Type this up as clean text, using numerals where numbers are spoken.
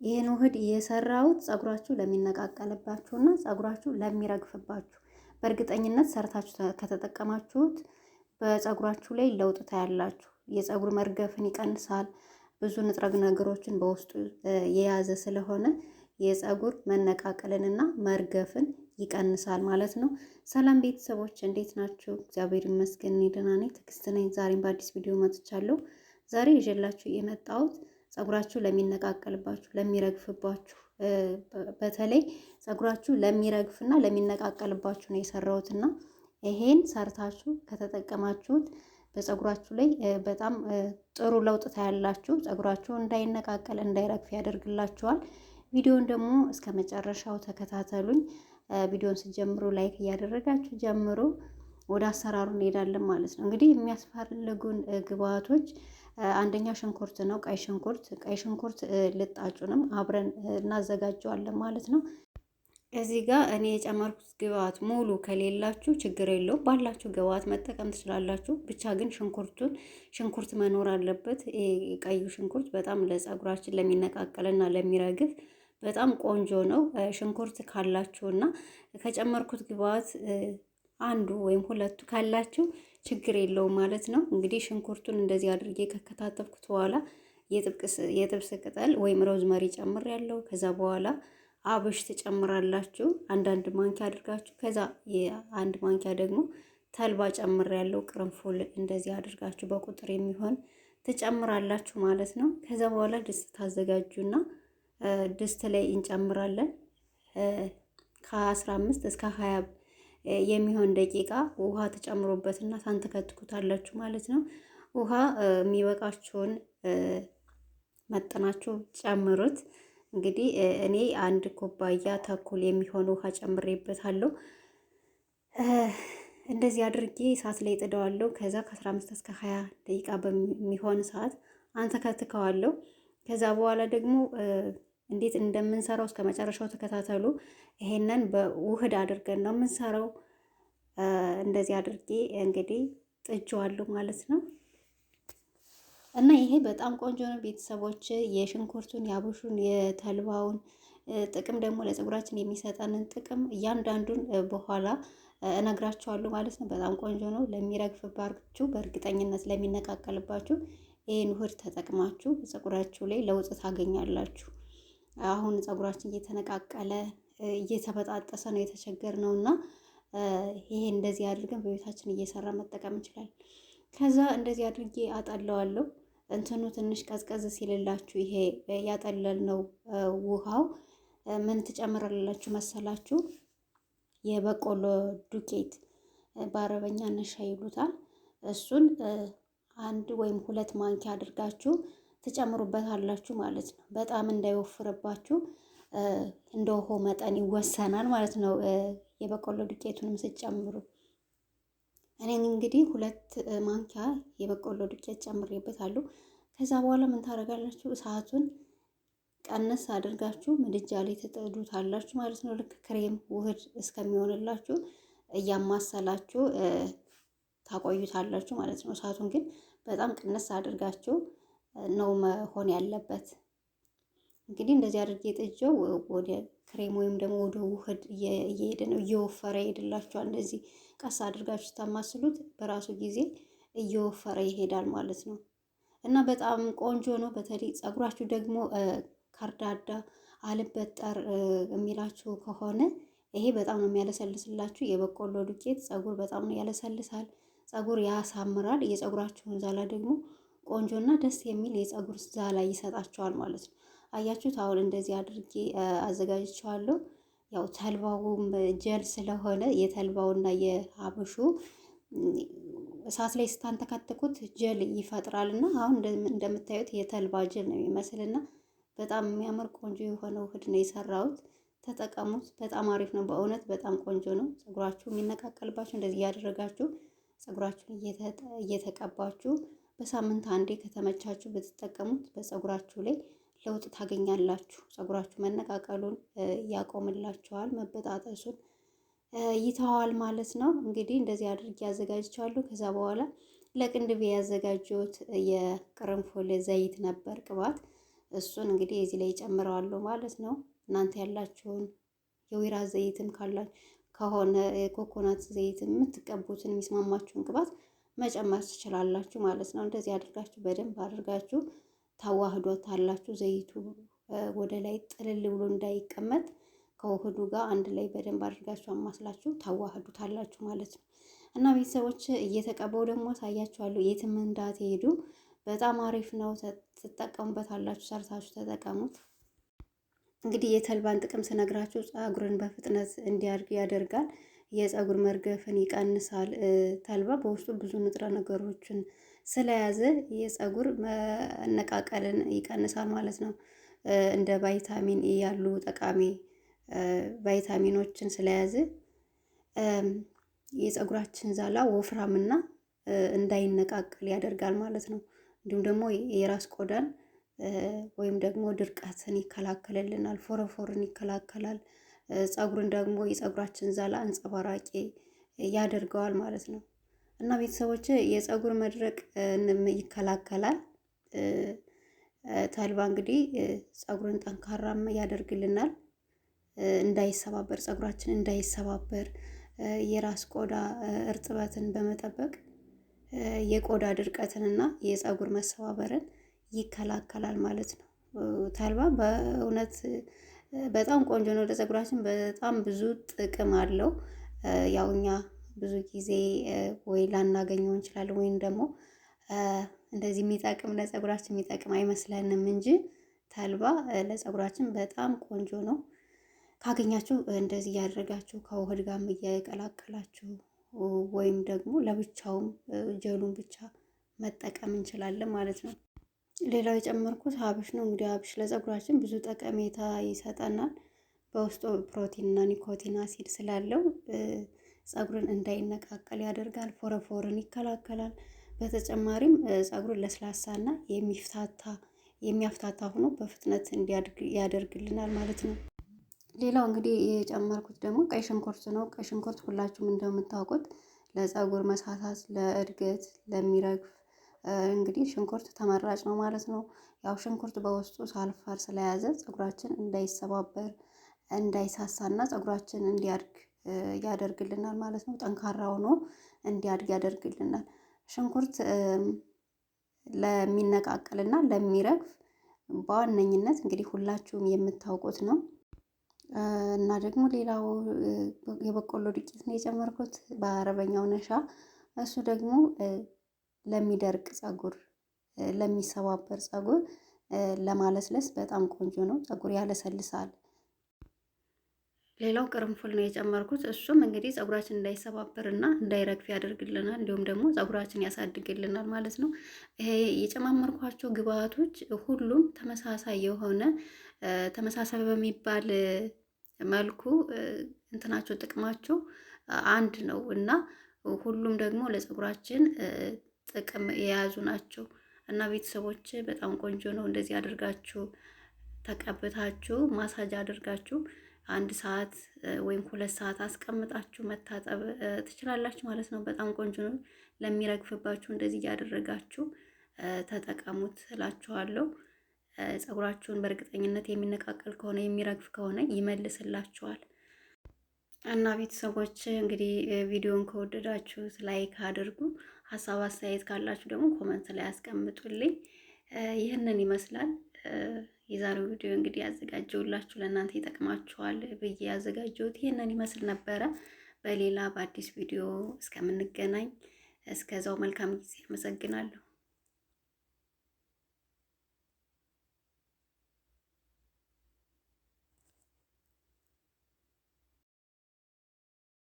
ይሄን ውህድ የሰራሁት ፀጉራችሁ ለሚነቃቀልባችሁና ፀጉራችሁ ለሚረግፍባችሁ በእርግጠኝነት ሰርታችሁ ከተጠቀማችሁት በፀጉራችሁ ላይ ለውጥ ታያላችሁ። የፀጉር መርገፍን ይቀንሳል። ብዙ ንጥረ ነገሮችን በውስጡ የያዘ ስለሆነ የፀጉር መነቃቀልንና መርገፍን ይቀንሳል ማለት ነው። ሰላም ቤተሰቦች እንዴት ናችሁ? እግዚአብሔር ይመስገን እኔ ደህና ነኝ። ትዕግስት ነኝ። ዛሬም በአዲስ ቪዲዮ መጥቻለሁ። ዛሬ ይዤላችሁ የመጣሁት ፀጉራችሁ ለሚነቃቀልባችሁ፣ ለሚረግፍባችሁ በተለይ ፀጉራችሁ ለሚረግፍና ለሚነቃቀልባችሁ ነው የሰራሁትና ይሄን ሰርታችሁ ከተጠቀማችሁት በፀጉራችሁ ላይ በጣም ጥሩ ለውጥ ታያላችሁ። ፀጉራችሁ እንዳይነቃቀል እንዳይረግፍ ያደርግላችኋል። ቪዲዮውን ደግሞ እስከ መጨረሻው ተከታተሉኝ። ቪዲዮውን ስትጀምሩ ላይክ እያደረጋችሁ ጀምሩ። ወደ አሰራሩ እንሄዳለን ማለት ነው። እንግዲህ የሚያስፈልጉን ግብአቶች አንደኛ ሽንኩርት ነው። ቀይ ሽንኩርት ልጣጩንም አብረን እናዘጋጀዋለን ማለት ነው። እዚህ ጋር እኔ የጨመርኩት ግብአት ሙሉ ከሌላችሁ ችግር የለውም፣ ባላችሁ ግብአት መጠቀም ትችላላችሁ። ብቻ ግን ሽንኩርት መኖር አለበት። ቀዩ ሽንኩርት በጣም ለፀጉራችን ለሚነቃቀልና ለሚረግፍ በጣም ቆንጆ ነው። ሽንኩርት ካላችሁና ከጨመርኩት ግብአት አንዱ ወይም ሁለቱ ካላችሁ ችግር የለውም ማለት ነው። እንግዲህ ሽንኩርቱን እንደዚህ አድርጌ ከከታተፍኩት በኋላ የጥብስ ቅጠል ወይም ሮዝመሪ ጨምሬያለሁ። ከዛ በኋላ አብሽ ትጨምራላችሁ አንዳንድ ማንኪያ አድርጋችሁ። ከዛ የአንድ ማንኪያ ደግሞ ተልባ ጨምሬያለሁ። ቅርንፉል እንደዚህ አድርጋችሁ በቁጥር የሚሆን ትጨምራላችሁ ማለት ነው። ከዛ በኋላ ድስት ታዘጋጁና ድስት ላይ እንጨምራለን። ከ15 እስከ 20 የሚሆን ደቂቃ ውሃ ተጨምሮበትና ታንተከትኩታላችሁ ማለት ነው። ውሃ የሚበቃችሁን መጠናችሁ ጨምሩት። እንግዲህ እኔ አንድ ኩባያ ተኩል የሚሆን ውሃ ጨምሬበታለሁ። እንደዚህ አድርጌ እሳት ላይ ጥደዋለሁ። ከዛ ከ15 እስከ 20 ደቂቃ በሚሆን ሰዓት አንተከትከዋለሁ። ከዛ በኋላ ደግሞ እንዴት እንደምንሰራው እስከ መጨረሻው ተከታተሉ። ይሄንን በውህድ አድርገን ነው የምንሰራው። እንደዚህ አድርጌ እንግዲህ ጥጄዋለሁ ማለት ነው። እና ይሄ በጣም ቆንጆ ነው ቤተሰቦች። የሽንኩርቱን፣ የአብሹን፣ የተልባውን ጥቅም ደግሞ ለፀጉራችን የሚሰጠንን ጥቅም እያንዳንዱን በኋላ እነግራችኋለሁ ማለት ነው። በጣም ቆንጆ ነው። ለሚረግፍባችሁ በእርግጠኝነት ለሚነቃቀልባችሁ ይሄን ውህድ ተጠቅማችሁ ፀጉራችሁ ላይ ለውጥ ታገኛላችሁ። አሁን ፀጉራችን እየተነቃቀለ እየተበጣጠሰ ነው የተቸገርነው እና ይሄ እንደዚህ አድርገን በቤታችን እየሰራ መጠቀም እንችላለን። ከዛ እንደዚህ አድርጌ አጠለዋለሁ። እንትኑ ትንሽ ቀዝቀዝ ሲልላችሁ ይሄ ያጠለልነው ውሃው ምን ትጨምራላችሁ መሰላችሁ? የበቆሎ ዱቄት በአረበኛ ነሻ ይሉታል። እሱን 1 ወይም 2 ማንኪያ አድርጋችሁ ትጨምሩበታላችሁ ማለት ነው። በጣም እንዳይወፍርባችሁ እንደ ውሃው መጠን ይወሰናል ማለት ነው። የበቆሎ ዱቄቱንም ስትጨምሩ እኔ እንግዲህ 2 ማንኪያ የበቆሎ ዱቄት ጨምሬበታለሁ። ከዛ በኋላ ምን ታደርጋላችሁ? እሳቱን ቀነስ አድርጋችሁ ምድጃ ላይ ትጥዱታላችሁ ማለት ነው። ልክ ክሬም ውህድ እስከሚሆንላችሁ እያማሰላችሁ ታቆዩታላችሁ ማለት ነው። እሳቱን ግን በጣም ቀነስ አድርጋችሁ ነው መሆን ያለበት። እንግዲህ እንደዚህ አድርጌ ጥጄው ወደ ክሬም ወይም ደግሞ ወደ ውህድ እየሄደ ነው፣ እየወፈረ ይሄድላችኋል። እንደዚህ ቀስ አድርጋችሁ ስታማስሉት በራሱ ጊዜ እየወፈረ ይሄዳል ማለት ነው። እና በጣም ቆንጆ ነው። በተለይ ፀጉራችሁ ደግሞ ከርዳዳ አልበጠር የሚላችሁ ከሆነ ይሄ በጣም ነው የሚያለሰልስላችሁ። የበቆሎ ዱቄት ፀጉር በጣም ነው ያለሰልሳል፣ ፀጉር ያሳምራል። የፀጉራችሁን ዛላ ደግሞ ቆንጆና ደስ የሚል የፀጉር ዛላ ይሰጣችኋል ማለት ነው። አያችሁት? አሁን እንደዚህ አድርጌ አዘጋጅቼዋለሁ። ያው ተልባውም ጀል ስለሆነ የተልባውና የሀበሹ እሳት ላይ ስታንተከትኩት ጀል ይፈጥራልና አሁን እንደምታዩት የተልባ ጀል ነው የሚመስልና በጣም የሚያምር ቆንጆ የሆነ ውህድ ነው የሰራሁት። ተጠቀሙት። በጣም አሪፍ ነው በእውነት በጣም ቆንጆ ነው። ፀጉራችሁ የሚነቃቀልባችሁ እንደዚህ እያደረጋችሁ ፀጉራችሁን እየተቀባችሁ በሳምንት አንዴ ከተመቻችሁ ብትጠቀሙት በፀጉራችሁ ላይ ለውጥ ታገኛላችሁ። ፀጉራችሁ መነቃቀሉን ያቆምላችኋል፣ መበጣጠሱን ይተዋል ማለት ነው። እንግዲህ እንደዚህ አድርጌ አዘጋጅቻለሁ። ከዛ በኋላ ለቅንድቤ ያዘጋጀሁት የቅርንፉል ዘይት ነበር ቅባት። እሱን እንግዲህ እዚህ ላይ ጨምረዋለሁ ማለት ነው። እናንተ ያላችሁን የወይራ ዘይትም ከሆነ የኮኮናት ዘይት የምትቀቡትን የሚስማማችሁን ቅባት መጨመር ትችላላችሁ ማለት ነው። እንደዚህ አድርጋችሁ በደንብ አድርጋችሁ ታዋህዷታላችሁ። ዘይቱ ወደ ላይ ጥልል ብሎ እንዳይቀመጥ ከውህዱ ጋር አንድ ላይ በደንብ አድርጋችሁ አማስላችሁ ታዋህዱታላችሁ ማለት ነው። እና ቤተሰቦች እየተቀባው ደግሞ አሳያችኋለሁ። የትም እንዳትሄዱ። በጣም አሪፍ ነው። ትጠቀሙበታላችሁ። ሰርታችሁ ተጠቀሙት። እንግዲህ የተልባን ጥቅም ስነግራችሁ ፀጉርን በፍጥነት እንዲያድግ ያደርጋል። የፀጉር መርገፍን ይቀንሳል። ተልባ በውስጡ ብዙ ንጥረ ነገሮችን ስለያዘ የፀጉር መነቃቀልን ይቀንሳል ማለት ነው። እንደ ቫይታሚን ኤ ያሉ ጠቃሚ ቫይታሚኖችን ስለያዘ የፀጉራችን ዛላ ወፍራምና እንዳይነቃቀል ያደርጋል ማለት ነው። እንዲሁም ደግሞ የራስ ቆዳን ወይም ደግሞ ድርቀትን ይከላከልልናል። ፎረፎርን ይከላከላል። ፀጉርን ደግሞ የፀጉራችን ዛላ አንጸባራቂ ያደርገዋል ማለት ነው። እና ቤተሰቦች የፀጉር መድረቅ ይከላከላል። ተልባ እንግዲህ ፀጉርን ጠንካራም ያደርግልናል። እንዳይሰባበር ፀጉራችን እንዳይሰባበር የራስ ቆዳ እርጥበትን በመጠበቅ የቆዳ ድርቀትንና የፀጉር መሰባበርን ይከላከላል ማለት ነው። ተልባ በእውነት በጣም ቆንጆ ነው። ለፀጉራችን በጣም ብዙ ጥቅም አለው። ያው እኛ ብዙ ጊዜ ወይ ላናገኘው እንችላለን ወይም ደግሞ እንደዚህ የሚጠቅም ለፀጉራችን የሚጠቅም አይመስለንም እንጂ ተልባ ለፀጉራችን በጣም ቆንጆ ነው። ካገኛችሁ እንደዚህ እያደረጋችሁ ከውህድ ጋር እየቀላቀላችሁ ወይም ደግሞ ለብቻውም ጀሉን ብቻ መጠቀም እንችላለን ማለት ነው። ሌላው የጨመርኩት ሀብሽ ነው። እንግዲህ ሀብሽ ለፀጉራችን ብዙ ጠቀሜታ ይሰጠናል። በውስጡ ፕሮቲን እና ኒኮቲን አሲድ ስላለው ፀጉርን እንዳይነቃቀል ያደርጋል። ፎረፎርን ይከላከላል። በተጨማሪም ፀጉርን ለስላሳና የሚያፍታታ ሆኖ በፍጥነት እንዲያድግ ያደርግልናል ማለት ነው። ሌላው እንግዲህ የጨመርኩት ደግሞ ቀይ ሽንኩርት ነው። ቀይ ሽንኩርት ሁላችሁም እንደምታውቁት ለፀጉር መሳሳት፣ ለእድገት፣ ለሚረግፍ እንግዲህ ሽንኩርት ተመራጭ ነው ማለት ነው። ያው ሽንኩርት በውስጡ ሳልፋር ስለያዘ ፀጉራችን እንዳይሰባበር፣ እንዳይሳሳና ፀጉራችን እንዲያድግ ያደርግልናል ማለት ነው። ጠንካራ ሆኖ እንዲያድግ ያደርግልናል። ሽንኩርት ለሚነቃቀልና ለሚረግፍ በዋነኝነት እንግዲህ ሁላችሁም የምታውቁት ነው። እና ደግሞ ሌላው የበቆሎ ዱቄት ነው የጨመርኩት፣ በአረበኛው ነሻ። እሱ ደግሞ ለሚደርቅ ፀጉር፣ ለሚሰባበር ፀጉር ለማለስለስ በጣም ቆንጆ ነው። ፀጉር ያለሰልሳል። ሌላው ቅርንፉል ነው የጨመርኩት። እሱም እንግዲህ ፀጉራችን እንዳይሰባበርና እንዳይረግፍ ያደርግልናል። እንዲሁም ደግሞ ፀጉራችን ያሳድግልናል ማለት ነው። ይሄ የጨማመርኳቸው ግብአቶች ሁሉም ተመሳሳይ የሆነ ተመሳሳይ በሚባል መልኩ እንትናቸው ጥቅማቸው አንድ ነው እና ሁሉም ደግሞ ለፀጉራችን ጥቅም የያዙ ናቸው እና ቤተሰቦች በጣም ቆንጆ ነው። እንደዚህ አድርጋችሁ ተቀብታችሁ ማሳጅ አድርጋችሁ 1 ሰዓት ወይም 2 ሰዓት አስቀምጣችሁ መታጠብ ትችላላችሁ ማለት ነው። በጣም ቆንጆ ነው። ለሚረግፍባችሁ እንደዚህ እያደረጋችሁ ተጠቀሙት እላችኋለሁ። ፀጉራችሁን በእርግጠኝነት የሚነቃቀል ከሆነ የሚረግፍ ከሆነ ይመልስላችኋል። እና ቤተሰቦች እንግዲህ ቪዲዮን ከወደዳችሁት ላይክ አድርጉ። ሀሳብ አስተያየት ካላችሁ ደግሞ ኮመንት ላይ አስቀምጡልኝ። ይህንን ይመስላል የዛሬው ቪዲዮ እንግዲህ ያዘጋጀውላችሁ ለእናንተ ይጠቅማችኋል ብዬ ያዘጋጀሁት ይህንን ይመስል ነበረ። በሌላ በአዲስ ቪዲዮ እስከምንገናኝ እስከዛው መልካም ጊዜ። አመሰግናለሁ።